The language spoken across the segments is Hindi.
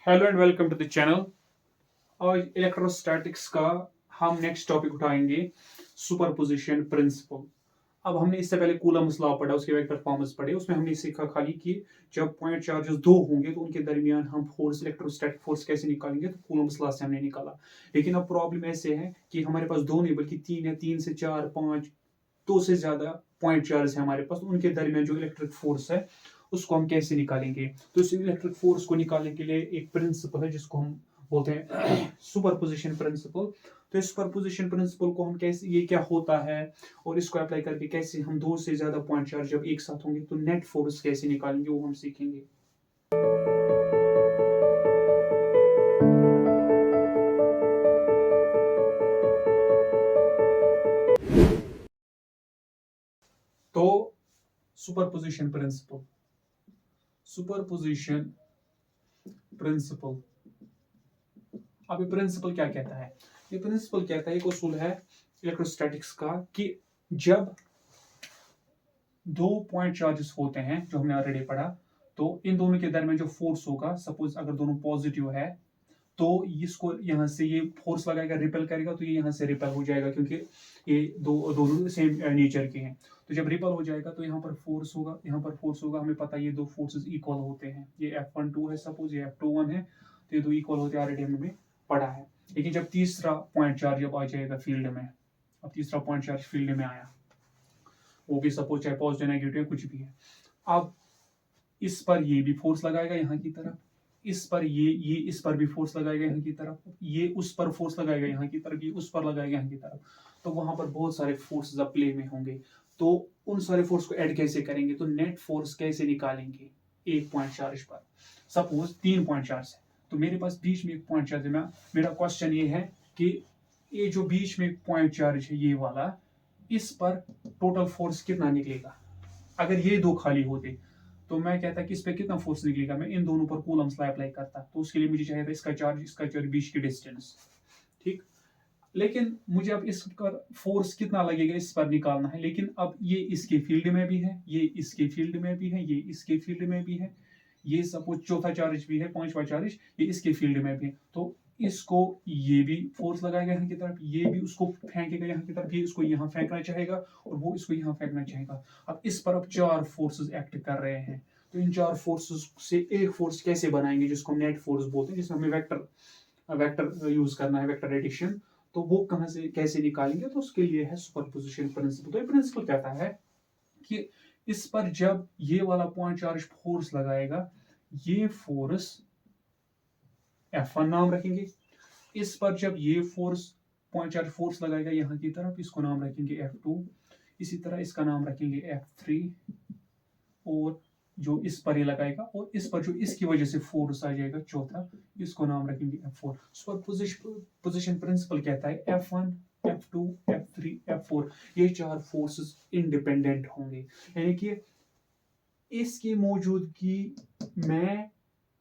Hello and welcome to the channel. और इलेक्ट्रोस्टैटिक्स का हम नेक्स्ट टॉपिक उठाएंगे, सुपरपोजिशन प्रिंसिपल। अब हमने इससे पहले कूलम्स लॉ पढ़ा, उसके वेक्टर फॉर्म्स पढ़े, उसमें हमने सीखा खाली कि जब पॉइंट चार्जेस दो होंगे तो उनके दरमियान हम फोर्स, इलेक्ट्रोस्टैटिक फोर्स कैसे निकालेंगे, तो कूलम्स लॉ से हमने निकाला। लेकिन अब प्रॉब्लम ऐसे है कि हमारे पास दो नहीं बल्कि तीन है, तीन से चार, पांच, दो से ज्यादा पॉइंट चार्ज है हमारे पास, तो उनके दरमियान जो इलेक्ट्रिक फोर्स है उसको हम कैसे निकालेंगे। तो इस इलेक्ट्रिक फोर्स को निकालने के लिए एक प्रिंसिपल है जिसको हम बोलते हैं सुपरपोजिशन प्रिंसिपल। तो इस सुपरपोजिशन प्रिंसिपल को हम कैसे, ये क्या होता है और इसको अप्लाई करके कैसे हम दो से ज्यादा पॉइंट चार्ज जब एक साथ होंगे तो नेट फोर्स कैसे निकालेंगे वो हम सीखेंगे। तो सुपरपोजिशन प्रिंसिपल, सुपरपोजिशन प्रिंसिपल। अब ये प्रिंसिपल क्या कहता है? ये प्रिंसिपल कहता है, एक उसूल है इलेक्ट्रोस्टैटिक्स का कि जब दो पॉइंट चार्जेस होते हैं जो हमने ऑलरेडी पढ़ा, तो इन दोनों के दरमियान जो फोर्स होगा, सपोज अगर दोनों पॉजिटिव है तो इसको यहाँ से ये फोर्स लगाएगा, रिपेल करेगा, तो ये यहाँ से रिपेल हो जाएगा क्योंकि ये दोनों सेम नेचर के हैं। तो जब रिपेल हो जाएगा तो यहाँ पर फोर्स होगा, यहाँ पर फोर्स होगा, हमें पता है ये दो फोर्सेस इक्वल होते हैं। ये F12 है, सपोज ये F21 है, तो ये दो इक्वल होते हैं, ऑलरेडी हमने पढ़ा है। लेकिन जब तीसरा पॉइंट चार्ज जब आ जाएगा फील्ड में, अब तीसरा पॉइंट चार्ज फील्ड में आया, वो भी सपोज चाहे पॉजिटिव नेगेटिव कुछ भी है, अब इस पर ये भी फोर्स लगाएगा यहाँ की तरफ, इस पर ये इस पर भी फोर्स लगाएगा यहाँ की तरफ, ये उस पर फोर्स लगाएगा यहाँ की तरफ, ये उस पर लगाएगा यहाँ की तरफ, तो वहां पर बहुत सारे फोर्सेस अब प्ले में होंगे। तो उन सारे फोर्स को ऐड कैसे करेंगे, तो नेट फोर्स कैसे निकालेंगे एक पॉइंट चार्ज पर। सपोज तीन पॉइंट चार्ज है, तो मेरे पास बीच में एक पॉइंट चार्ज है। मेरा क्वेश्चन ये है कि ये जो बीच में पॉइंट चार्ज है ये वाला, इस पर टोटल फोर्स कितना निकलेगा। अगर ये दो खाली होते तो मैं कहता कि इस पे कितना फोर्स निकलेगा, मैं इन दोनों पर कूलम्स लॉ अप्लाई करता, तो उसके लिए मुझे चाहिए था इसका चार्ज बीच की डिस्टेंस। ठीक, लेकिन मुझे अब इस पर फोर्स कितना लगेगा इस पर निकालना है। लेकिन अब ये इसके फील्ड में भी है, ये इसके फील्ड में भी है, ये इसके फील्ड में भी है, ये सपोज चौथा चार्ज भी है, पांचवा चार्ज ये इसके फील्ड में भी है, तो इसको ये भी फोर्स लगाएगा यहाँ की तरफ, ये भी उसको फेंकेगा यहाँ की तरफ, ये इसको यहाँ फेंकना चाहेगा और वो इसको यहाँ फेंकना चाहेगा। अब इस पर अब चार फोर्सेस एक्ट कर रहे हैं, तो इन चार फोर्सेस से एक फोर्स कैसे बनाएंगे जिसको हम नेट फोर्स बोलते हैं, जिसमें हमें वेक्टर वेक्टर यूज करना है, वेक्टर एडिशन। तो वो कहां से कैसे निकालेंगे, तो उसके लिए है सुपरपोजिशन प्रिंसिपल। तो ये प्रिंसिपल कहता है कि इस पर जब ये वाला पॉइंट चार्ज फोर्स लगाएगा, ये फोर्स F1 नाम रखेंगे। इस पर जब ये फोर्स पॉइंट चार्ज फोर्स लगाएगा यहाँ की तरफ, इसको नाम रखेंगे F2। इसी तरह इसका नाम रखेंगे F3, और जो इस पर ये लगाएगा, और इस पर जो इसकी वजह से फोर्स आ जाएगा चौथा, इसको नाम रखेंगे F4। सुपर पोजिशन प्रिंसिपल कहता है F1, F2, F3, F4 ये चार फोर्सेस इंडिपेंडेंट होंगे, यानी कि इसकी मौजूदगी में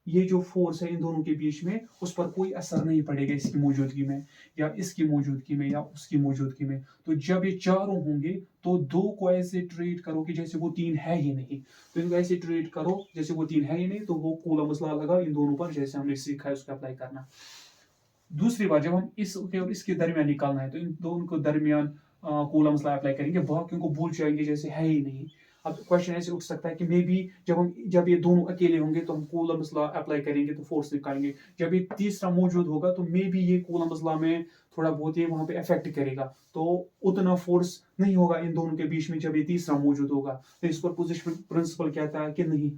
ये जो फोर्स है इन दोनों के बीच में, उस पर कोई असर नहीं पड़ेगा इसकी मौजूदगी में या इसकी मौजूदगी में या उसकी मौजूदगी में। तो जब ये चारों होंगे तो दो को ऐसे ट्रीट करो कि जैसे वो तीन है ही नहीं, तो इनको ऐसे ट्रीट करो जैसे वो तीन है ही नहीं, तो वो कूलम्स लॉ लगा इन दोनों पर, जैसे हमने सीखा है उसका अप्लाई करना। दूसरी बात, जब हम इसके और इसके दरमियान निकालना है तो इन दोनों को दरमियान कूलम्स लॉ अप्लाई करेंगे, बाकियों को भूल जाएंगे जैसे है ही नहीं। अब क्वेश्चन ऐसे उठ सकता है कि मे बी जब ये दोनों अकेले होंगे तो हम कूलम्स लॉ अप्लाई करेंगे तो फोर्स निकालेंगे, जब ये तीसरा मौजूद होगा तो मे बी ये कूलम्स लॉ में थोड़ा बहुत ये वहां पे इफेक्ट करेगा, तो उतना फोर्स नहीं होगा इन दोनों के बीच में जब ये तीसरा मौजूद होगा। तो इस पर पोजिशन प्रिंसिपल कहता है कि नहीं,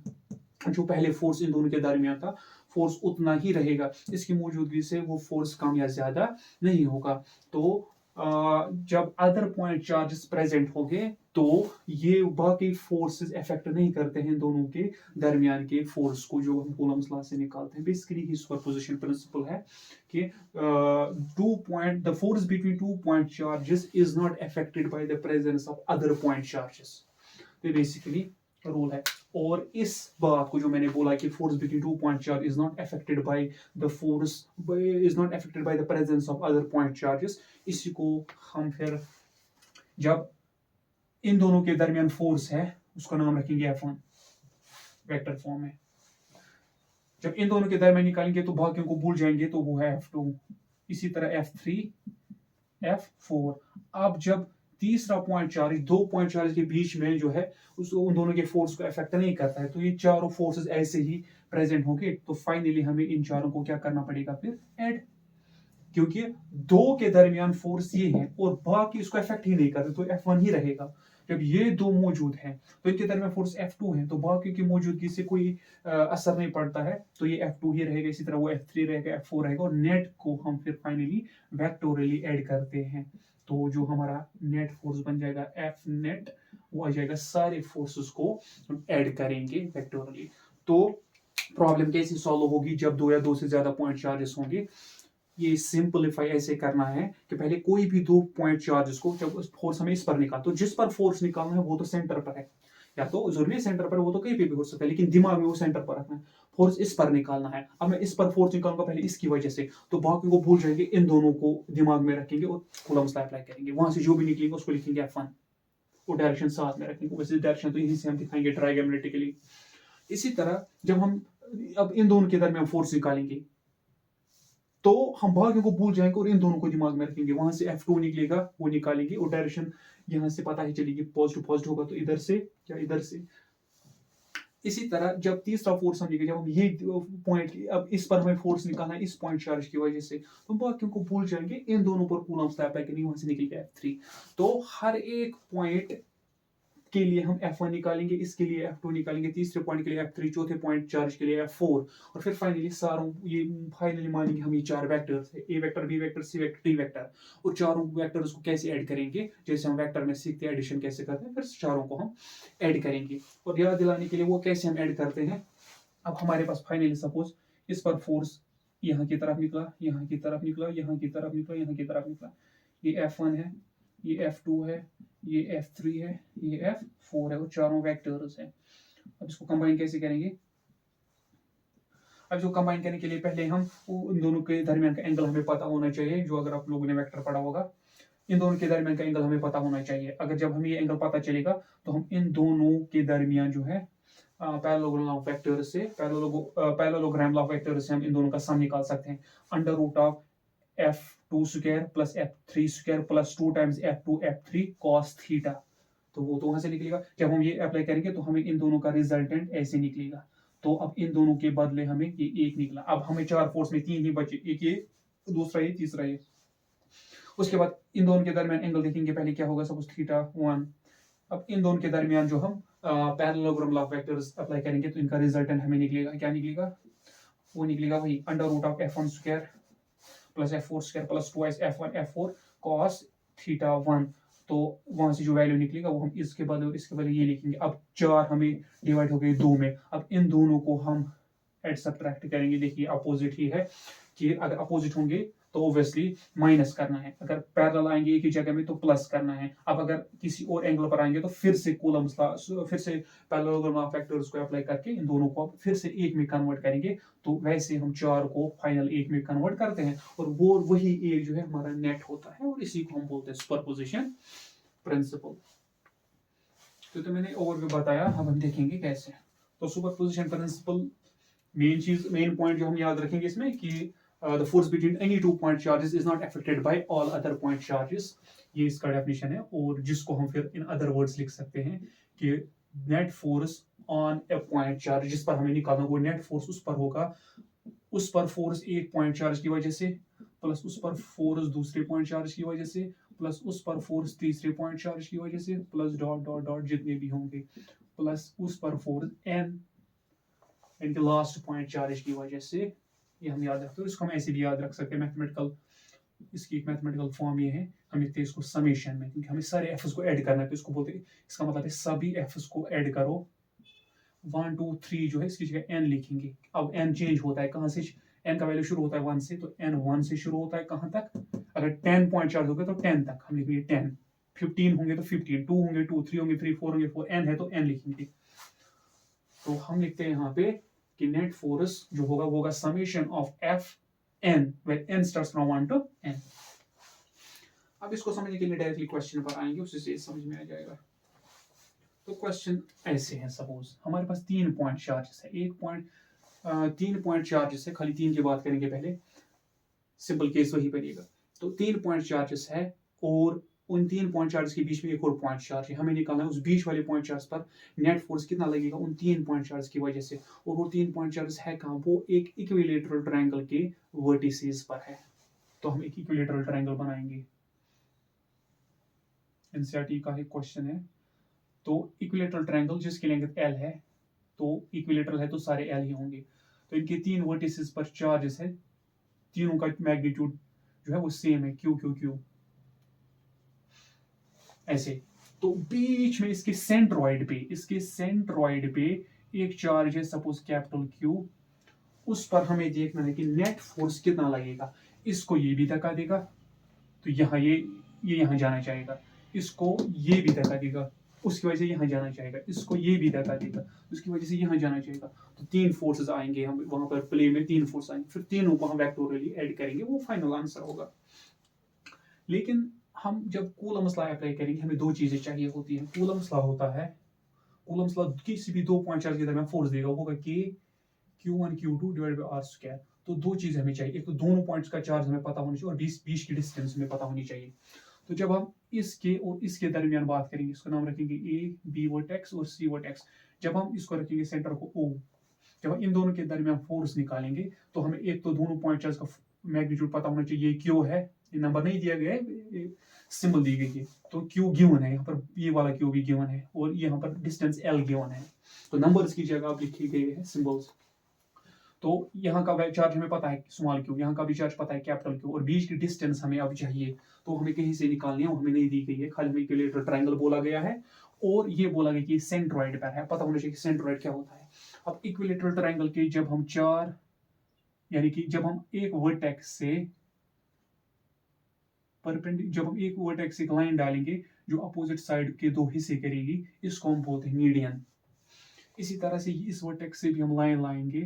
जो पहले फोर्स इन दोनों के दरमियान था फोर्स उतना ही रहेगा, इसकी मौजूदगी से वो फोर्स कम या ज्यादा नहीं होगा। तो जब अदर पॉइंट चार्जेस प्रेजेंट होंगे तो ये बाकी फोर्सेस इफेक्ट नहीं करते हैं दोनों के दरमियान के फोर्स को, जो हम कूलम्स लॉ से निकालते हैं। बेसिकली ही सुपरपोजिशन प्रिंसिपल है कि two point the force between two point charges is not affected by the presence of other point charges. तो बेसिकली रूल है। और इस बात को जो मैंने बोला कि force between two point charge is not affected by the force, is not affected by the presence of other point charges, इसी को हम फिर जब इन दोनों के दरमियान फोर्स है उसका नाम रखेंगे F1 वेक्टर फॉर्म में। जब इन दोनों के दरमियान निकालेंगे तो बाकियों को भूल जाएंगे, तो वो है F2। इसी तरह F3, F4। अब जब तीसरा पॉइंट चार्ज दो पॉइंट चार्ज के बीच में जो है उन दोनों के फोर्स को इफेक्ट नहीं करता है, तो ये चारों फोर्सेस ऐसे ही प्रेजेंट होंगे। तो फाइनली हमें इन चारों को क्या करना पड़ेगा फिर ऐड, क्योंकि दो के दरमियान फोर्स ये है और बाकी इसको इफेक्ट ही नहीं करते, तो F1 ही रहेगा। जब ये दो मौजूद हैं तो इनके दरमियान फोर्स F2 है, तो बाकी की मौजूदगी से कोई असर नहीं पड़ता है, तो ये F2 ही रहेगा। इसी तरह वो F3 रहेगा, F4 रहेगा, और नेट को हम फिर फाइनली वेक्टोरियली ऐड करते हैं। तो जो हमारा नेट फोर्स बन जाएगा F नेट, वो आ जाएगा सारे फोर्सेस को हम ऐड करेंगे वेक्टोरियली। तो प्रॉब्लम कैसे सॉल्व होगी जब दो या दो से ज्यादा पॉइंट चार्जेस होंगे? ये सिंपलीफाई ऐसे करना है कि पहले कोई भी दो पॉइंट चार्जेस को जब फोर्स हमें इस पर निकाल, तो जिस पर फोर्स निकालना है वो तो सेंटर पर है, या तो जरूरी सेंटर पर, वो तो कहीं पे भी हो सकता है, लेकिन दिमाग में वो सेंटर पर रखना है। फोर्स इस पर निकालना है। अब मैं इस पर फोर्स निकालूंगा पहले इसकी वजह से, तो बाकी को भूल जाएंगे, इन दोनों को दिमाग में रखेंगे और कूलम्स लॉ अप्लाई करेंगे। वहां से जो भी निकलेगा उसको लिखेंगे F1, वो डायरेक्शन साथ में रखेंगे। वैसे डायरेक्शन तो यहीं से हम दिखाएंगे ट्राइगोनोमेट्रिकली। इसी तरह जब हम अब इन दोनों के दरमियान फोर्स निकालेंगे तो हम भाग्यों को भूल जाएंगे और इन दोनों को दिमाग में रखेंगे। वहां से F2 निकलेगा, वो निकालेंगे, और डायरेक्शन यहां से पता ही चलेगी, पॉजिटिव पॉजिटिव होगा तो इधर से या इधर से। इसी तरह जब तीसरा फोर्स हम निकले, जब हम ये पॉइंट, अब इस पर हमें फोर्स निकालना है इस पॉइंट चार्ज की वजह से, तो बाकियों को भूल जाएंगे, इन दोनों पर कूलम्स लॉ अप्लाई करेंगे, वहां से निकलेगा F3। तो हर एक पॉइंट के लिए हम F1 निकालेंगे, इसके लिए F2 निकालेंगे, तीसरे पॉइंट के लिए F3, चौथे पॉइंट चार्ज के लिए F4, और फिर फाइनली सारों ये फाइनली मानेंगे हम ये चार वेक्टर्स है, A vector, B vector, C vector, D vector, और चारों वेक्टर्स को कैसे ऐड करेंगे, जैसे हम वेक्टर में सीखते हैं एडिशन कैसे करते हैं, फिर चारों को हम ऐड करेंगे। और याद दिलाने के लिए वो कैसे हम ऐड करते हैं, अब हमारे पास फाइनली सपोज इस पर फोर्स यहाँ की तरफ निकला, यहाँ की तरफ निकला, यहाँ की तरफ निकला, यहाँ की तरफ निकला, ये F1 है, ये F2 है, ये F3 है, ये F4 है, और चारों वेक्टर्स हैं। अब इसको कंबाइन कैसे करेंगे? अब इसको कंबाइन करने के लिए पहले हम उन दोनों के दरमियान का एंगल हमें पता होना चाहिए, जो अगर आप लोगों ने वेक्टर पढ़ा होगा, इन दोनों के दरमियान का एंगल हमें पता होना चाहिए। अगर जब हमें ये एंगल पता चलेगा तो हम इन दोनों के दरमियान जो है पैरेललोग्राम ऑफ वेक्टर से पैरेललोग्राम ऑफ वेक्टर से हम इन दोनों का सम निकाल सकते हैं। Under root of F2 square plus F3 square plus 2 times F2 F3 cos theta, तो वो तो वहां से निकलेगा। जब हम ये अप्लाई करेंगे तो हमें इन दोनों का रिजल्टेंट ऐसे निकलेगा। तो अब इन दोनों के बदले हमें ये एक निकला। अब हमें चार फोर्स में तीन ही बचे, एक ये, दूसरा ये, तीसरा ये। उसके बाद इन दोनों के दरमियान एंगल देखेंगे, पहले क्या होगा, सपोज थीटा 1। अब इन दोनों के दरमियान जो हम पैरेललोग्राम ऑफ वेक्टर्स अप्लाई करेंगे तो इनका रिजल्टेंट हमें निकलेगा, क्या निकलेगा, वो निकलेगा वही under root of F1 square plus F4 square plus 2 F1 F4 cos theta 1। तो वहां से जो वैल्यू निकलेगा वो हम इसके बदले ये लिखेंगे। अब चार हमें डिवाइड हो गए दो में, अब इन दोनों को हम एड सब्ट्रैक्ट करेंगे। देखिए अपोजिट ही है, कि अगर अपोजिट होंगे तो ऑब्वियसली माइनस करना है, अगर पैरेलल आएंगे एक ही जगह में तो प्लस करना है। अब अगर किसी और एंगल पर आएंगे तो फिर से कूलम्स लॉ, फिर से पैरेललोग्राम ऑफ वेक्टर्स को अप्लाई करके इन दोनों को फिर से एक में कन्वर्ट करेंगे। तो वैसे हम चार को फाइनल एक में कन्वर्ट करते हैं, और वो वही एक जो है हमारा नेट होता है, और इसी को हम बोलते हैं सुपरपोजिशन प्रिंसिपल। तो मैंने ओवरव्यू बताया, अब हम देखेंगे कैसे। तो सुपरपोजिशन प्रिंसिपल मेन पॉइंट जो हम याद रखेंगे इसमें कि the force between any two point charges is not affected by all other point charges, ये इसका डेफिनेशन है। और जिसको हम फिर इन अदर वर्ड्स लिख सकते हैं कि net force on A point charge, जिस पर हमें निकालना वो नेट फोर्स उस पर होगा, उस पर फोर्स एक पॉइंट चार्ज की वजह से, प्लस उस पर फोर्स दूसरे पॉइंट चार्ज की वजह से, प्लस उस पर फोर्स तीसरे पॉइंट चार्ज की वजह से, प्लस डॉट डॉट डॉट जितने भी होंगे, प्लस उस पर फोर्स एन इनके लास्ट पॉइंट चार्ज की वजह से। ये हम याद रखते हैं, इसको हम ऐसे भी याद रख सकते हैं मैथमेटिकल, इसकी एक मैथमेटिकल फॉर्म ये है, हम लिखते हैं इसको समेशन में, क्योंकि हमें सारे एफएस को ऐड करना है, तो इसको बोलते हैं, इसका मतलब है सभी एफएस को ऐड करो। 1 2 3 जो है इसकी जगह एन लिखेंगे। अब एन चेंज होता है, कहाँ से, एन का वैल्यू शुरू होता है 1 से, तो एन 1 से शुरू होता है कहाँ तक, अगर 10 पॉइंट चार्ज हो गए तो 10 तक हम लिखेंगे 10, 15 होंगे तो 15, 2 होंगे 2, 3 होंगे 3, 4 होंगे 4, एन है तो एन लिखेंगे। तो हम लिखते हैं यहाँ पे कि नेट फोर्स जो होगा वो होगा summation of F N, where N starts from 1 to N. अब इसको समझने के लिए डायरेक्टली क्वेश्चन पर आएंगे, उससे से समझ में आ जाएगा। तो क्वेश्चन ऐसे है, सपोज हमारे पास 3 पॉइंट चार्जेस है, एक पॉइंट 3 पॉइंट चार्जेस है, खाली 3 की बात करेंगे पहले, सिंपल केस वही बनेगा। तो 3 पॉइंट चार्जेस है और उन 3 पॉइंट चार्ज के बीच में एक और पॉइंट चार्ज है, हमें निकालना है उस बीच वाले पॉइंट चार्ज पर नेट फोर्स कितना लगेगा उन 3 पॉइंट चार्ज की वजह से। और वो 3 पॉइंट चार्ज है कहाँ, वो एक इक्विलेटरल ट्रायंगल के वर्टिसेस पर है। तो हम एक इक्विलेटरल ट्रायंगल बनाएंगे, एनसीईआरटी का एक क्वेश्चन है। तो इक्विलेटरल ट्रायंगल जिसकी लेंथ एल है, तो इक्विलेटरल है तो सारे एल ही होंगे। तो इनके 3 वर्टिसेस पर चार्जेस है, तीनों का मैग्नीट्यूड जो है वो सेम है, क्यू क्यू क्यू ऐसे। तो बीच में इसके सेंट्रॉइड पे एक चार्ज है सपोज कैपिटल क्यू, उस पर हमें देखना है कि नेट फोर्स कितना लगेगा। इसको ये भी धक्का देगा तो यहाँ ये यहाँ जाना चाहेगा, इसको ये भी धक्का देगा उसकी वजह से यहाँ जाना चाहेगा, इसको ये भी धक्का देगा उसकी वजह से यहाँ जाना चाहेगा। तो 3 फोर्सेस आएंगे, हम वहां पर प्ले में 3 फोर्स आएंगे, फिर तीनों वहां वेक्टोरियली ऐड करेंगे, वो फाइनल आंसर होगा। लेकिन हम जब कूलम्स लॉ अप्लाई करेंगे हमें 2 चीजें चाहिए होती है। कूलम्स लॉ होता है, कूलम्स लॉ किसी भी 2 पॉइंट चार्ज के दरमियान फोर्स देगा, वो होगा के Q1 Q2 divide by are square. तो 2 चीजें हमें चाहिए, एक तो दोनों पॉइंट्स का चार्ज हमें पता होना चाहिए और बीच की डिस्टेंस हमें पता होनी चाहिए। तो जब हम इसके और इसके दरमियान बात करेंगे, इसका नाम रखेंगे ए बी वर्टेक्स और सी वर्टेक्स। जब हम इसको रखेंगे सेंटर को O, जब हम इन दोनों के दरमियान फोर्स निकालेंगे तो हमें एक तो दोनों पॉइंट चार्ज का मैग्नीट्यूड पता होना चाहिए, ये क्यू है, ये नंबर नहीं दिया गया है, सिंबल दी गई है, तो क्यू गिवन है यहाँ पर, ये वाला क्यू भी गिवन है और यहाँ पर डिस्टेंस एल गिवन है। तो नंबर्स की जगह आप लिखे गए हैं सिंबल्स। तो यहाँ का चार्ज हमें पता है स्मॉल क्यू, यहाँ का भी चार्ज पता है कैपिटल क्यू, और बीच की डिस्टेंस हमें अब चाहिए, तो हमें कहीं से निकालनी है, वो हमें नहीं दी गई है, खाली हमें इक्विलेटरल ट्रायंगल बोला गया है और ये बोला गया कि सेंट्रॉइड पर है, पता होना चाहिए कि सेंट्रॉइड क्या होता है। अब इक्विलेटरल ट्रायंगल के जब हम चार, यानी कि जब हम एक वर्टेक्स से जब हम एक वर्टेक्स से एक लाइन डालेंगे जो अपोजिट साइड के 2 हिस्से करेगी, इसको हम बोलते हैं मीडियन। इसी तरह से इस वर्टेक्स से भी हम लाइन लाएंगे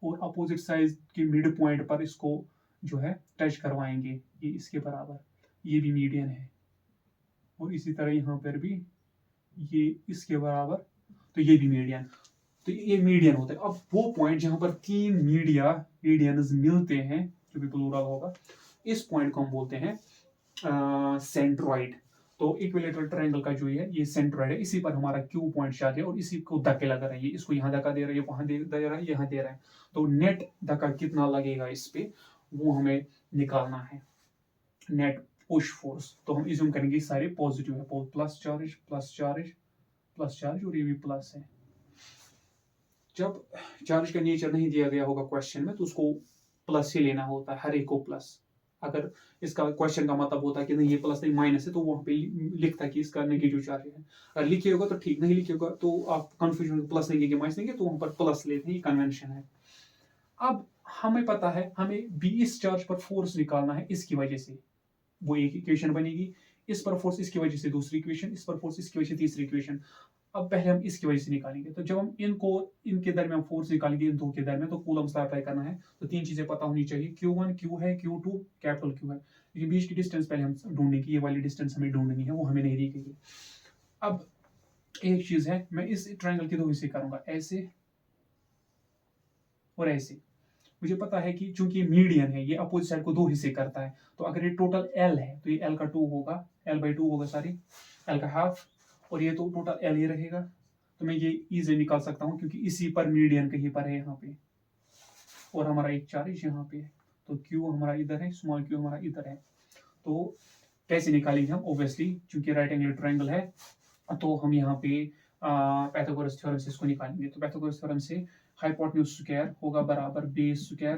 और अपोजिट साइड के मिड पॉइंट पर इसको जो है टच करवाएंगे, ये इसके बराबर, ये भी मीडियन है, और इसी तरह यहाँ पर भी ये इसके बराबर, तो ये भी मीडियन। तो ये मीडियन होता है। अब वो पॉइंट जहां पर 3 मीडियंस मिलते हैं, जो भी प्लूरल होगा, इस पॉइंट को हम बोलते हैं सेंट्रॉइड। तो इक्विलेटरल ट्रायंगल का जो ये सेंट्रॉइड है, इसी पर हमारा क्यू पॉइंट चार्ज है और इसी को धक्के लगा रहा है, इसको यहाँ धक्का दे रहा है, वहां दे रहा है, यहाँ दे रहा है। तो नेट धक्का कितना लगेगा इस पे, वो हमें निकालना है, नेट पुश फोर्स। तो हम इज्यूम करेंगे सारे पॉजिटिव है, plus charge plus charge plus charge और ये भी प्लस है। जब चार्ज का नेचर नहीं दिया गया होगा क्वेश्चन में तो उसको प्लस ही लेना होता है, हर एक को प्लस। अगर इसका क्वेश्चन का मतलब होता है कि नहीं ये प्लस नहीं माइनस है, तो वहां पे लिखता है कि इसका नेगेटिव चार्ज है। अगर लिखे होगा तो ठीक, नहीं लिखे होगा तो आप कंफ्यूजन प्लस लेंगे कि माइनस लेंगे, तो वहां पर प्लस लेते हैं, कन्वेंशन है। अब हमें पता है हमें भी इस चार्ज पर फोर्स निकालना है, इसकी वजह से वो एक इक्वेशन बनेगी, इस पर फोर्स इसकी वजह से दूसरी इक्वेशन, इस पर फोर्स इसकी वजह से तीसरी इक्वेशन। अब पहले हम इसकी वजह से निकालेंगे, तो जब हम इनके दरमियान फोर्स निकालेंगे, इन दो के दरमियान, तो कूलम्स लॉ अप्लाई करना है। तो 3 चीजें पता होनी चाहिए, Q1 क्यू है, Q2 कैपिटल क्यू है, लेकिन बीच की डिस्टेंस पहले हम ढूंढने की, ये वाली डिस्टेंस हमें ढूंढनी है, वो हमें नहीं दी गई है। अब एक चीज है, मैं इस ट्रायंगल के 2 हिस्से करूंगा, ऐसे और ऐसे। मुझे पता है कि चूंकि मीडियन है, ये अपोजिट साइड को 2 हिस्से करता है, तो अगर ये टोटल L है तो ये L का 2 होगा, L/2 होगा, सॉरी L का हाफ, और ये तो टोटल L ही रहेगा। तो मैं ये इजीली निकाल सकता हूँ क्योंकि इसी पर मीडियन कहीं पर है यहाँ पे, और हमारा एक चार्ज यहाँ पे है, तो Q हमारा इधर है, स्मॉल q हमारा इधर है। तो कैसे निकालेंगे हम, ओब्वियसली चूंकि राइट एंगल ट्रायंगल है, तो हम यहाँ पे पाइथागोरस थ्योरम से इसको निकालेंगे। तो पाइथागोरस थ्योरम से हाइपोटेन्यूज स्क्वायर होगा बराबर base square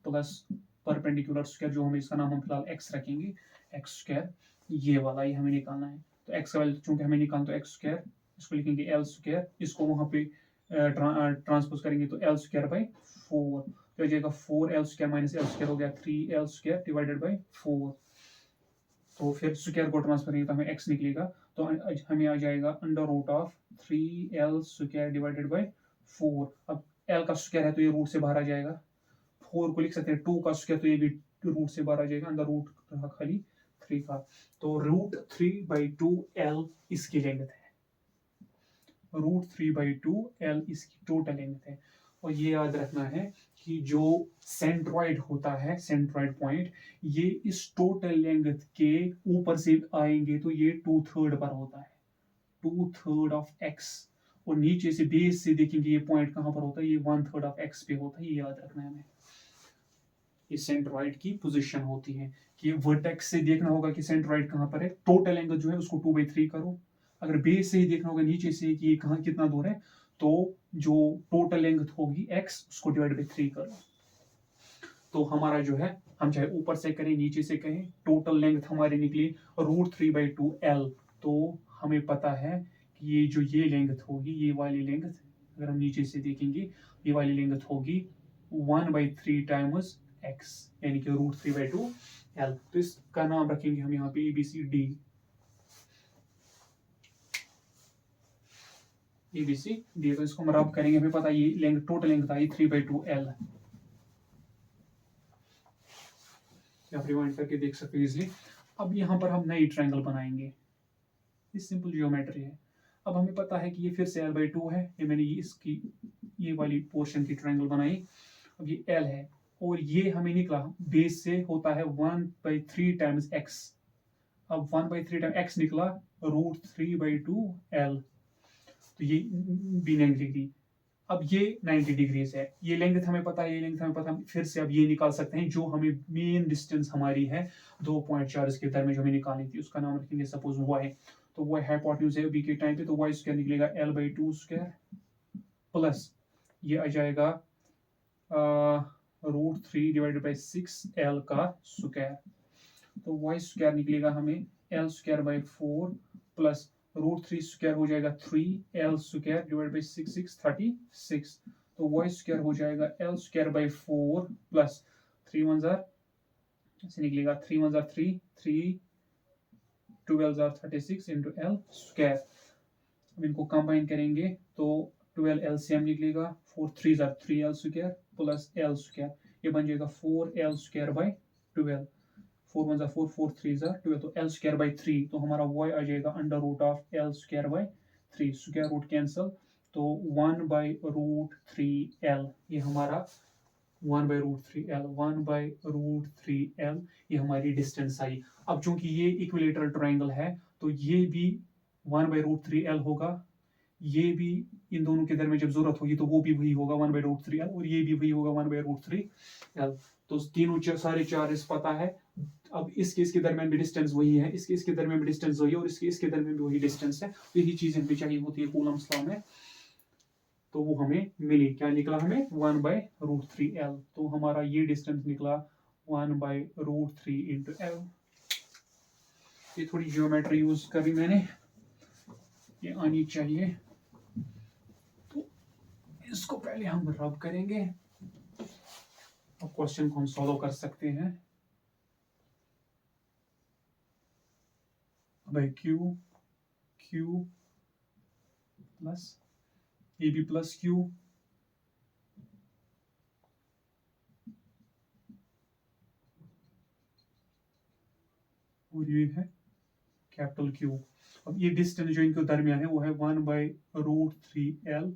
plus perpendicular square, जो हम इसका नाम हम फिलहाल x रखेंगे, x स्क्वायर, ये वाला ही हमें निकालना है। तो x का वैल्यू चूंकि हमें निकालना, तो x स्क्वायर, इसको लिखेंगे l स्क्वायर, इसको वहां पे ट्रांसपोज करेंगे तो l स्क्वायर बाई 4, तो जाएगा 4l square minus l square हो गया 3l स्क्वायर डिवाइडेड बाई 4। तो फिर स्क्वायर को ट्रांसफर करेंगे तो हमें x निकलेगा, तो हमें आ जाएगा under root of 3l square divided by 4। अब l का स्क्वायर है तो ये रूट से बाहर आ जाएगा, 4 को लिख सकते हैं 2 का स्क्वायर, तो ये भी रूट से बाहर आ जाएगा, अंदर रूट रहा खाली 3 का, तो √3/2 L इसकी लेंथ है। √3/2 L इसकी टोटल लेंथ है। और ये याद रखना है कि जो सेंट्रॉइड होता है, सेंट्रॉइड पॉइंट, ये इस टोटल लेंथ के ऊपर से आएंगे तो ये 2/3 पर होता है, 2/3 ऑफ x। और नीचे से बेस से देखेंगे ये पॉइंट कहां पर होता है, ये 1/3 ऑफ x पे होता है। ये याद रखना है हमें। ये सेंट्रॉइड की पोजीशन होती है कि वर्टेक्स से देखना होगा कि सेंट्रॉइड कहां पर है, टोटल एंगल जो है उसको 2/3 करो। अगर बेस से ही देखना होगा नीचे से कि ये कहां कितना दूर है, तो जो टोटल लेंथ होगी x उसको डिवाइड बाई 3 करो। तो हमारा जो है, हम चाहे ऊपर से करें नीचे से कहें, टोटल लेंथ हमारी निकली √3/2L। तो हमें पता है कि ये जो ये लेंथ होगी, ये वाली लेंथ, अगर हम नीचे से देखेंगे, ये वाली लेंथ होगी 1/3 टाइम्स x, यानी कि √3/2L। तो इसका नाम रखेंगे हम यहाँ पे ABCD। तो इसको हम रब करेंगे, हमें पता है ये लेंथ, टोटल लेंथ आई 3/2L। आप रिवाइंड करके देख सकते हो इजिली। अब यहाँ पर हम नई ट्रायंगल बनाएंगे, ये सिंपल जियोमेट्री है। अब हमें पता है कि ये फिर से L/2 है, ये मैंने इसकी ये वाली पोर्शन की ट्रायंगल बनाई। अब ये L है और ये हमें निकला बेस से होता है 1/3 टाइम्स x। अब 1/3 टाइम्स x निकला √3/2L। तो ये भी 90 डिग्री। अब ये 90 डिग्रीज है, ये लेंथ हमें पता है, ये लेंथ हमें पता है। फिर से अब ये निकाल सकते हैं जो हमें मेन डिस्टेंस हमारी है 2.4 के दरमियान जो हमें निकालनी थी, उसका नाम रखेंगे सपोज y। तो y हाइपोटेन्यूज है अभी के टाइम पे, तो y स्क्वायर निकलेगा L/2 प्लस ये आ जाएगा √3/6L का स्क्वायर। तो y स्क्वायर निकलेगा हमें L²/4 प्लस √3 स्क्वायर हो जाएगा 3L² डिवाइड बाई 6 36। तो y स्क्वायर हो जाएगा L²/4 प्लस 3 1 ऐसे निकलेगा 3 1 3 3 12 36 इंटू L स्क्वायर। अब इनको कंबाइन करेंगे तो 12 LCM निकलेगा, 4 3 3L² प्लस L², ये बन जाएगा 4L²/12। 4 1 4 4 3 12, तो L²/3। तो हमारा y आ जाएगा √L²/3, स्क्वायर रूट कैंसल, तो 1/√3L। ये हमारा 1/√3L ये हमारी डिस्टेंस आई। अब चूंकि ये इक्विलेटरल ट्रायंगल है तो ये भी 1/√3L होगा, ये भी इन दोनों के दरमियान जब जरूरत होगी तो वो भी वही होगा 1/√3L, और ये भी वही होगा 1/√3L। तो तीनों सारे चार्जेस पता है। अब इसके दरमियान भी डिस्टेंस वही है, इसके दरमियान भी डिस्टेंस वही है, और इसके दरमियान भी वही डिस्टेंस है। तो यही चीज हमें चाहिए होती है कूलम्स लॉ में। तो वो हमें मिली, क्या निकला हमें 1/√3L। तो हमारा ये डिस्टेंस निकला 1/√3 इंटू L। ये थोड़ी जियोमेट्री यूज करी मैंने, ये आनी चाहिए। तो इसको पहले हम रब करेंगे, अब क्वेश्चन को हम सॉल्व कर सकते हैं। By Q plus AB plus Q और ये है कैपिटल Q। अब ये डिस्टेंस जो इनके दरमियान है वो है 1/√3L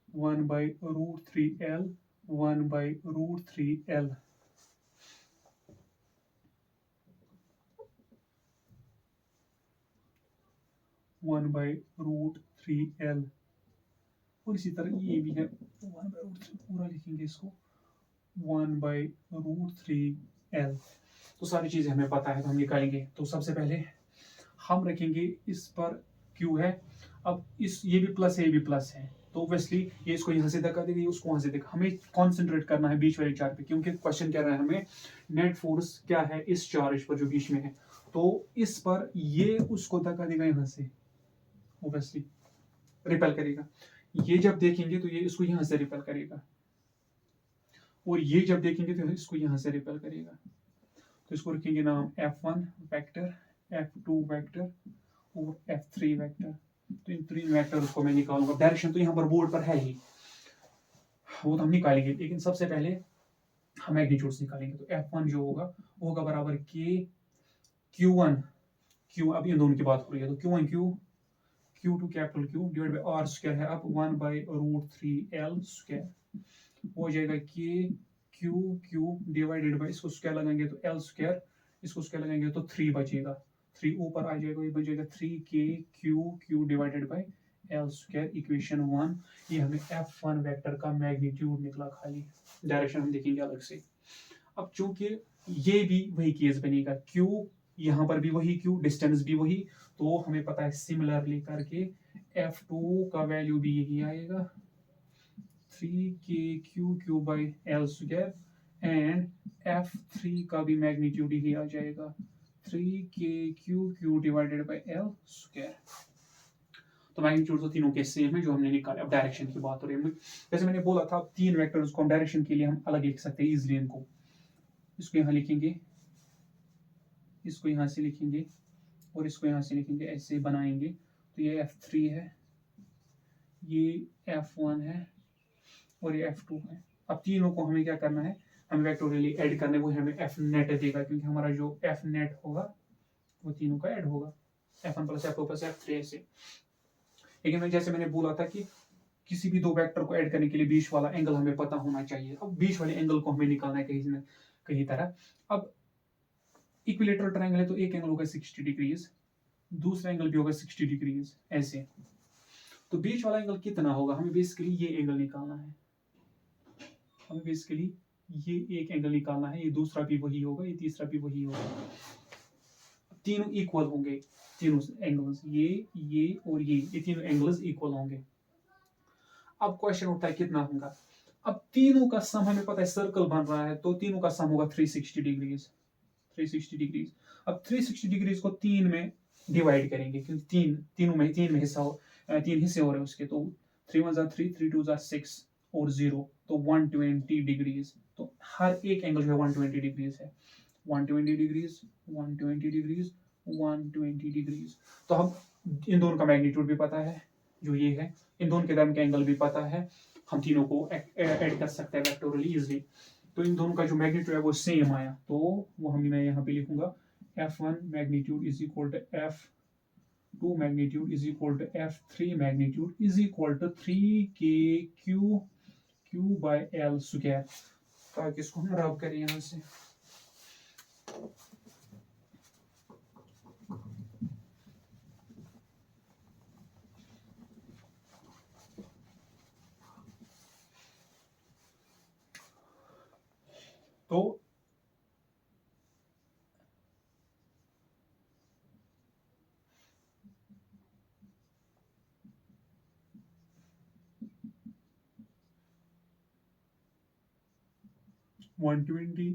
1/√3L 1/√3L। और इसी तरह ये भी है 1/√3, पूरा लिखेंगे इसको 1/√3L। तो सारी चीजें हमें पता है तो हम निकालेंगे। तो सबसे पहले हम रखेंगे इस पर Q है। अब ये भी प्लस है, ये भी प्लस है, तो ऑब्वियसली ये इसको यहाँ से धक्का देगा, ये उसको वहां से देगा। हमें कॉन्सेंट्रेट करना है बीच वाले चार्ज पे, क्योंकि क्वेश्चन कह रहा है हमें नेट फोर्स क्या है इस चार्ज पर जो बीच में है। तो इस पर ये उसको धक्का देगा यहाँ से, ऑब्वियसली रिपेल करेगा। ये जब देखेंगे तो ये इसको यहाँ से रिपेल करेगा, और ये जब देखेंगे तो इसको यहाँ से रिपेल करेगा। तो इसको रखेंगे नाम F1 वेक्टर, F2 वेक्टर और F3 वेक्टर। तो इन तीन वेक्टर को मैं निकालूंगा। डायरेक्शन तो यहाँ पर बोर्ड पर है ही, वो तो हम निकालेंगे, लेकिन सबसे पहले हम मैग्नीट्यूड्स निकालेंगे। तो F1 जो होगा वो होगा बराबर K Q1 Q, अब इन दोनों की बात हो रही है तो Q1 Q Q two capital Q divide by R square है अब 1/√3L स्क्वायर हो जाएगा Q डिवाइडेड बाई इसको स्क्वायर लगाएंगे तो L स्क्वायर, इसको स्क्वायर लगाएंगे तो 3 बचेगा, 3 ऊपर आ जाएगा, ये बचेगा 3KQ divided by L square equation 1। ये हमें F1 वेक्टर का मैग्नीट्यूड निकला, खाली डायरेक्शन हम देखेंगे अलग से। अब चूंकि ये भी वही केस बनेगा, Q यहाँ पर भी वही Q, डिस्टेंस भी वही, तो हमें पता है सिमिलरली करके F2 का वैल्यू भी यही आएगा 3KQ by L square, and F3 का भी मैग्नीट्यूड ही आ जाएगा 3KQ divided by L square. तो मैग्नीट्यूड तो तीनों के सेम है जो हमने निकाले। अब डायरेक्शन की बात हो रही है, जैसे मैंने बोला था तीन वेक्टर्स को हम डायरेक्शन के लिए हम अलग लिख सकते हैं इजिली। इनको इसको यहाँ लिखेंगे, इसको यहाँ से लिखेंगे और इसको यहाँ से लिखेंगे, ऐसे बनाएंगे। तो ये F3 है, ये F1 है और ये F2 है। अब तीनों को हमें क्या करना है, हमें वेक्टोरियली ऐड करने, वो हमें F नेट देगा, क्योंकि हमारा जो F नेट होगा वो तीनों का ऐड होगा, F1 plus F2 plus F3 ऐसे। लेकिन जैसे मैंने बोला था कि किसी भी दो वेक्टर को ऐड करने के लिए बीच वाला एंगल हमें पता होना चाहिए। अब बीच वाले एंगल को हमें निकालना है कहीं तरह। अब इक्विलेटरल ट्रायंगल है तो एक एंगल होगा 60 डिग्रीज, दूसरा एंगल भी होगा 60 डिग्रीज ऐसे। तो बीच वाला एंगल कितना होगा, हमें बेसिकली ये एंगल निकालना है, हमें बेसिकली ये एक एंगल निकालना है, ये दूसरा भी वही होगा, ये तीसरा भी वही होगा, तीनों इक्वल होंगे, तीनों एंगल्स ये और ये तीनों एंगल्स इक्वल होंगे। अब क्वेश्चन उठता है कितना होगा। अब तीनों का सम हमें पता है, सर्कल बन रहा है तो तीनों का सम होगा 360 डिग्रीज, 360 डिग्रीज। अब 360 डिग्रीज को तीन में डिवाइड करेंगे, क्योंकि तीन में हिस्सा तीन हिस्से हो रहे हैं उसके, तो 3 1 3 3 2 6 और 0, तो 120 डिग्रीज। तो हर एक एंगल जो है 120 डिग्रीज है, 120 डिग्रीज 120 डिग्रीज 120 डिग्रीज। तो हम इन दोनों का मैग्नीट्यूड भी पता है जो ये है, इन दोनों के दरमियान का एंगल भी पता है, हम तीनों को ऐड कर सकते हैं वेक्टोरियली इजीली। तो इन दोनों का जो मैग्नीट्यूड है वो सेम आया, तो वो मैं यहाँ पे लिखूंगा F1 magnitude is equal to F2 magnitude is equal to F3 magnitude is equal to 3KQ by L square. ताकि इसको हम रब करें यहाँ से, तो वन ट्वेंटी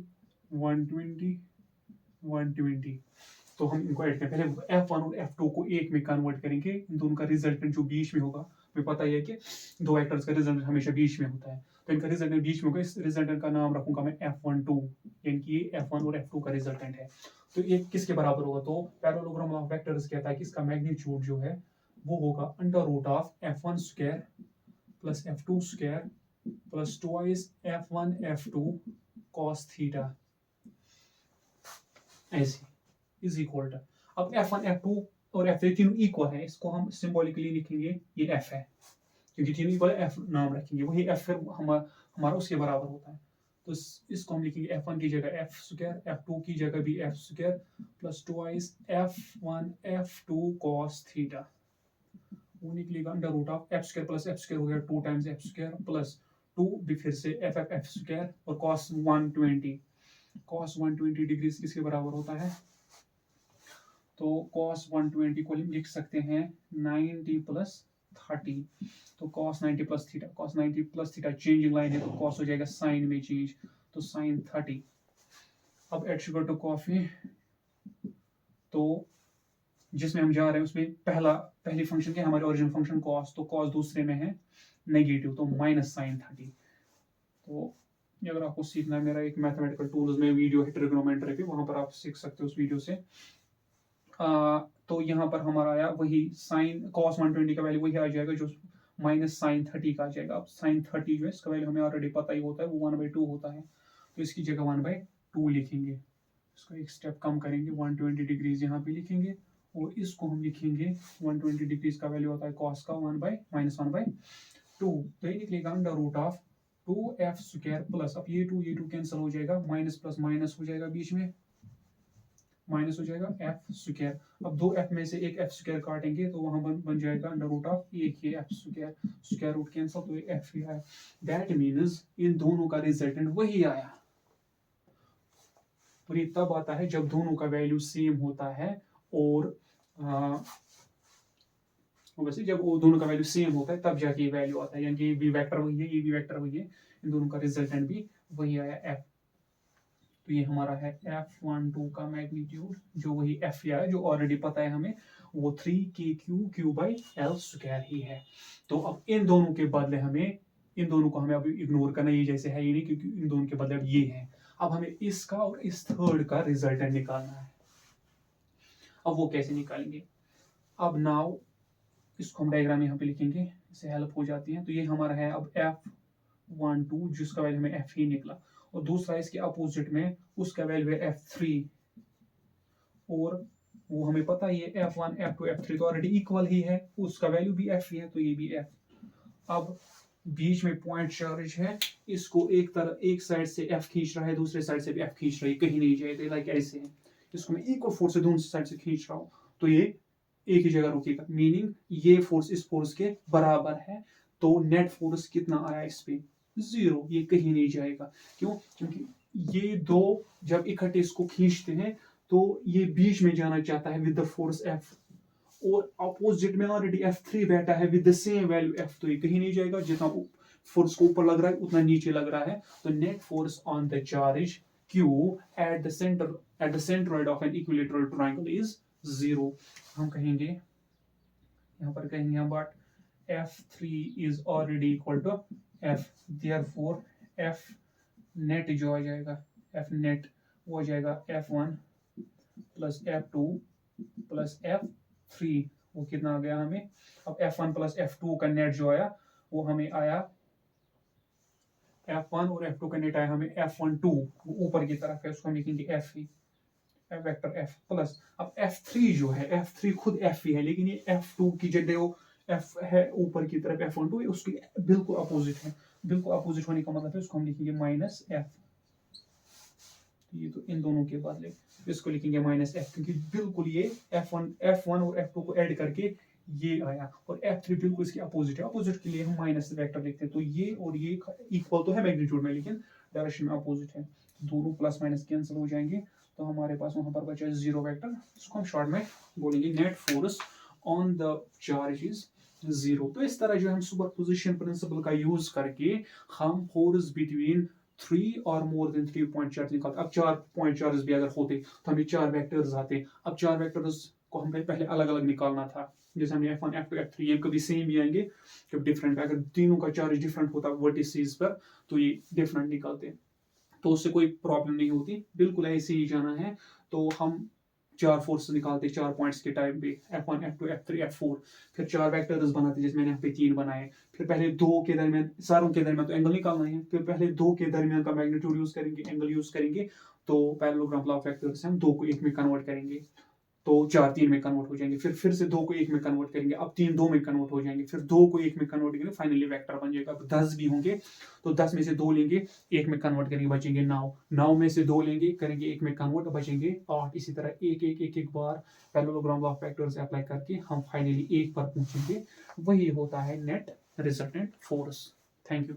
तो हम इनको ऐड करें। पहले F1 और F2 को एक में कन्वर्ट करेंगे, इन दोनों का रिजल्टेंट जो बीच में होगा, हमें पता ही है कि दो वेक्टर्स का रिजल्टेंट हमेशा बीच में होता है, तो इनका रिजल्टेंट बीच में होगा, इस रिजल्टेंट का नाम रखूंगा मैं F12, यानी कि ये F1 और F2 का रिजल्टेंट है। तो ये किसके बराबर होगा, तो पैरेललोग्राम ऑफ वेक्टर्स कहता है कि इसका मैग्नीट्यूड जो है वो होगा under root of F1 square plus F2 square plus twice F1 F2 cos theta ऐसे इज इक्वल टू। अब F1 F2 और F3 तीनों इक्वल है, इसको हम सिंबॉलिकली लिखेंगे ये F है, क्योंकि तीनों इक्वल है, F नाम रखेंगे, वही F फिर हमारा उसके बराबर होता है। तो इसको हम लिखेंगे F1 की जगह F स्क्वायर, F2 की जगह भी F square plus twice F1 F2 cos theta, वो निकलेगा under root of F square plus F square हो गया 2 टाइम्स F स्क्वायर प्लस 2 भी फिर से F स्क्वायर और cos 120 डिग्रीज किसके बराबर होता है, तो cos 120 को लिख सकते हैं 90 प्लस 30, तो cos 90 plus theta, cos 90 plus theta changing line है तो cos हो जाएगा साइन में चेंज, तो साइन 30। अब एट शुगर टू कॉफी, तो जिसमें हम जा रहे हैं उसमें पहली फंक्शन क्या, हमारे ओरिजिनल फंक्शन cos, तो cos दूसरे में है नेगेटिव, तो माइनस साइन 30। तो अगर आपको सीखना है, मेरा एक मैथमेटिकल टूल्स में वीडियो है ट्रिग्नोमेट्री पे, वहां पर आप सीख सकते हो उस वीडियो से। तो यहाँ पर हमारा आया वही साइन cos 120 का वैल्यू वही आ जाएगा जो माइनस साइन 30 का आ जाएगा। अब साइन 30 जो है इसका वैल्यू हमें ऑलरेडी पता ही होता है, वो 1/2 होता है, तो इसकी जगह 1/2 लिखेंगे, इसको एक स्टेप कम करेंगे, 120 डिग्रीज यहाँ पे लिखेंगे और इसको हम लिखेंगे 120 डिग्रीज का वैल्यू होता है कॉस का -1/2, तो ये निकलेगा under root of 2f square plus, अब ये 2 कैंसिल हो जाएगा, माइनस प्लस माइनस हो जाएगा, बीच में माइनस हो जाएगा f स्क्वायर। अब 2f में से एक f स्क्वायर काटेंगे तो वहां बन जाएगा अंडर रूट ऑफ एक ही f square, square root cancel, तो ये f ही आया। दैट मीन्स इन दोनों का रिजल्टेंट वही आया। और ये तब आता है जब दोनों का वैल्यू सेम होता है, और वैसे जब वो दोनों का वैल्यू सेम होता है तब जाके ये वैल्यू आता है, यानी ये भी वेक्टर वही है, ये भी वेक्टर वही है, इन दोनों का रिजल्टेंट भी वही आया f। तो ये हमारा है f12 का मैग्नीट्यूड, जो वही f आया जो ऑलरेडी पता है हमें, वो 3kq/l स्क्वायर ही है। तो अब इन दोनों के बदले हमें, इन दोनों को हमें अब इग्नोर करना, ये जैसे है ये नहीं, क्योंकि इन दोनों के बदले अब ये है। अब हमें इसका और इस थर्ड का रिजल्टेंट निकालना है। अब वो कैसे निकालेंगे? अब नाउ इसको हम डायग्राम यहाँ पे लिखेंगे, इससे हेल्प हो जाती है। तो ये हमारा है अब f12, जिसका वैल्यू हमें f ही निकला, और दूसरा इसके अपोजिट में उसका वैल्यू है f3, और वो हमें पता है ये f1 f2 f3 तो ऑलरेडी इक्वल ही है, उसका वैल्यू भी f ही है, तो ये भी f। अब बीच में पॉइंट चार्ज है, इसको एक साइड से f खींच रहा है, दूसरे साइड से भी f खींच रहा है, कहीं नहीं जाएगा, लाइक ऐसे है। इसको मैं इक्वल फोर्स से दोनों साइड से खींच रहा हूँ, तो ये एक ही जगह रुकेगा, मीनिंग ये फोर्स इस फोर्स के बराबर है। तो नेट फोर्स कितना आया इस पे? 0, ये कहीं नहीं जाएगा। क्यों? क्योंकि ये दो जब इकट्ठे इसको खींचते हैं तो ये बीच में जाना चाहता है विद द फोर्स F, और अपोजिट में ऑलरेडी F3 बैठा है with the same value F, तो ये कहीं नहीं जाएगा, जितना फोर्स को ऊपर लग रहा है उतना नीचे लग रहा है। तो net force on the charge Q at the centroid of an equilateral triangle is 0। हम कहेंगे, यहाँ पर कहेंगे हम, but F3 is already equal to F, therefore F net जो आ जाएगा, F नेट वो हो जाएगा F1 plus F2 plus F3, वो कितना आ गया हमें? अब F1 प्लस F2 का नेट जो आया वो हमें आया F1, और F2 का नेट आया हमें F12, वो ऊपर की तरफ है, उसको हम लिखेंगे F ही, वेक्टर F प्लस। अब F3 जो है, F3 खुद F ही है, लेकिन ये F2 की जगह वो F है ऊपर की तरफ F12, उसकी बिल्कुल अपोजिट है। बिल्कुल अपोजिट होने का मतलब है उसको हम लिखेंगे -F। ये तो इन दोनों के बदले इसको लिखेंगे -F, क्योंकि बिल्कुल ये F1 और F2 को ऐड करके ये आया, और F3 बिल्कुल इसके अपोजिट है। अपोजिट के लिए हम माइनस वेक्टर लिखते हैं, तो ये और ये इक्वल तो है मैग्नीट्यूड में, लेकिन डायरेक्शन में अपोजिट है, दोनों प्लस माइनस कैंसिल हो जाएंगे, तो हमारे पास वहां पर बचा 0 वेक्टर। इसको हम शॉर्ट में बोलेंगे net force on the charge is 0। तो इस तरह जो हम सुपरपोजिशन प्रिंसिपल का यूज करके हम फोर्स बिटवीन 3 और मोर देन 3 पॉइंट चार्ज निकालते। अब 4 पॉइंट चार्ज भी अगर होते तो हमें 4 वेक्टर्स आते। अब 4 वेक्टर्स को हमें पहले अलग अलग निकालना था, जैसे हमने F1 F2 F3, ये कभी सेम भी आएंगे कभी डिफरेंट। अगर तीनों का चार्ज डिफरेंट होता वर्टिसेस पर तो ये डिफरेंट निकलते, तो उससे कोई प्रॉब्लम नहीं होती, बिल्कुल ऐसे ही जाना है। तो हम 4 फोर्स निकालते 4 पॉइंट्स के टाइम पे, F1 F2 F3 F4, फिर 4 वेक्टर्स बनाते, जैसे मैंने यहाँ पे 3 बनाए। फिर पहले 2 के दरमियान, सारों के दरमियान तो एंगल निकालना है, फिर पहले 2 के दरमियान का मैग्नीट्यूड यूज करेंगे, एंगल यूज करेंगे, तो पैरेललोग्राम लॉ ऑफ वेक्टर्स से हम 2 को 1 में कन्वर्ट करेंगे, तो 4 3 में कन्वर्ट हो जाएंगे। फिर से 2 को 1 में कन्वर्ट करेंगे, अब 3 2 में कन्वर्ट हो जाएंगे, फिर 2 को 1 में कन्वर्ट करेंगे, फाइनली वेक्टर बन जाएगा। अब 10 भी होंगे तो 10 में से 2 लेंगे, 1 में कन्वर्ट करेंगे, बचेंगे 9। 9 में से 2 लेंगे, करेंगे 1 में कन्वर्ट, बचेंगे 8। इसी तरह एक बार parallelogram law of vectors apply करके हम फाइनली 1 पर पहुंचेंगे। वही होता है net resultant force. Thank you.